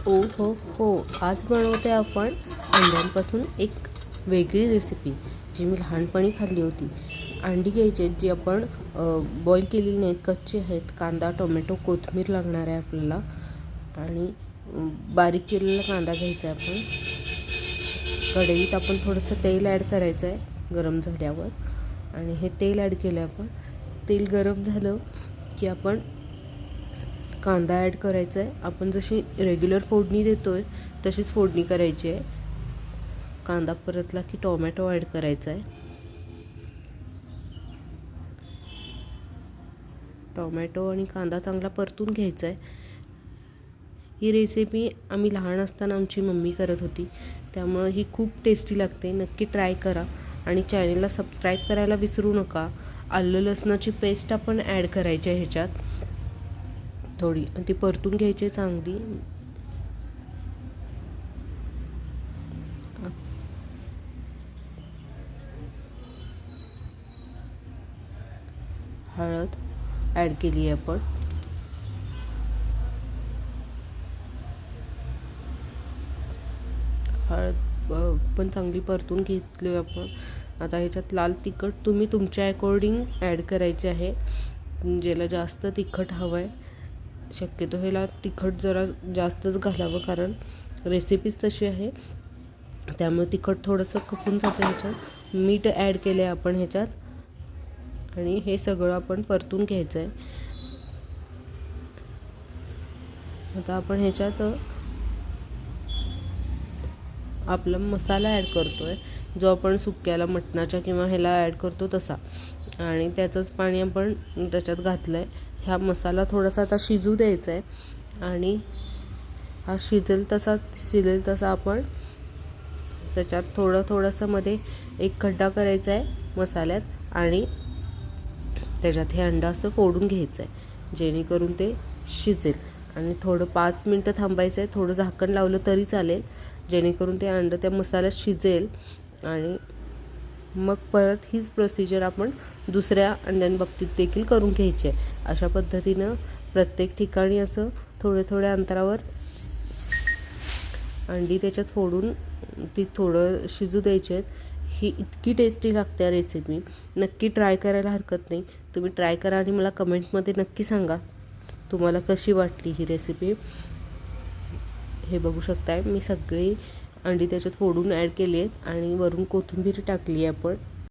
ओ हो हो, आज बनवते आपण अंड्यांपासून एक वेगळी रेसिपी जी मी लहानपणी खाल्ली होती. अंडी घ्यायची आहेत जी आपण बॉईल केलेली नाहीत, कच्चे आहेत. कांदा, टोमॅटो, कोथिंबीर लागणार आहे आपल्याला आणि बारीक चिरलेला कांदा घ्यायचा आहे. आपण कढईत आपण थोडंसं तेल ॲड करायचं आहे गरम झाल्यावर आणि हे तेल ॲड केलं आपण. तेल गरम झालं की आपण कांदा ॲड करायचा आहे. आपण जशी रेग्युलर फोडणी देतो आहे तशीच फोडणी करायची आहे. कांदा परतला की टोमॅटो ॲड करायचा आहे. टोमॅटो आणि कांदा चांगला परतून घ्यायचा आहे. ही रेसिपी आम्ही लहान असताना आमची मम्मी करत होती, त्यामुळं ही खूप टेस्टी लागते. नक्की ट्राय करा आणि चॅनलला सबस्क्राईब करायला विसरू नका. आलं लसणाची पेस्ट आपण ॲड करायची आहे ह्याच्यात थोडी, ती परतून घ्यायची चांगली. हळद ॲड केली आहे आपण. हळद पण चांगली परतून घेतली आहे आपण. आता ह्याच्यात लाल तिखट तुम्ही तुमच्या अकॉर्डिंग ॲड करायचे आहे. ज्याला जास्त तिखट हवं आहे, शक्यतो ह्याला तिखट जरा जास्तच घालावं, कारण रेसिपीच तशी आहे, त्यामुळे तिखट थोडंसं खपून जातं. ह्याच्यात मीठ ॲड केलं आहे आपण ह्याच्यात आणि हे सगळं आपण परतून घ्यायचं आहे. आता आपण ह्याच्यात आपला मसाला ॲड करतो आहे, जो आपण सुक्याला मटणाच्या किंवा ह्याला ॲड करतो तसा, आणि त्याचंच पाणी आपण त्याच्यात घातलं आहे. हा मसाला थोडासा आता शिजू द्यायचा आहे आणि हा शिजेल तसा आपण त्याच्यात थोडंसं मध्ये एक खड्डा करायचा आहे मसाल्यात आणि त्याच्यात हे अंडा असं फोडून घ्यायचं आहे, जेणेकरून ते शिजेल. आणि थोडं 5 मिनटं थांबायचं आहे. थोडं झाकण लावलं तरी चालेल, जेणेकरून ते अंडं त्या मसाल्यात शिजेल. आणि मग परत हीच प्रोसिजर आपण दुसऱ्या अंड्यांबाबतीत देखील करून घ्यायची आहे. अशा पद्धतीनं प्रत्येक ठिकाणी असं थोड्या अंतरावर अंडी त्याच्यात फोडून ती थोडं शिजू द्यायची आहेत. ही इतकी टेस्टी लागते रेसिपी, नक्की ट्राय करायला हरकत नाही. तुम्ही ट्राय करा आणि मला कमेंटमध्ये नक्की सांगा तुम्हाला कशी वाटली ही रेसिपी. हे बघू शकताय, मी सगळी अंडी त्याच्यात फोडून ॲड केली आहेत आणि वरून कोथिंबीर टाकली आहे आपण.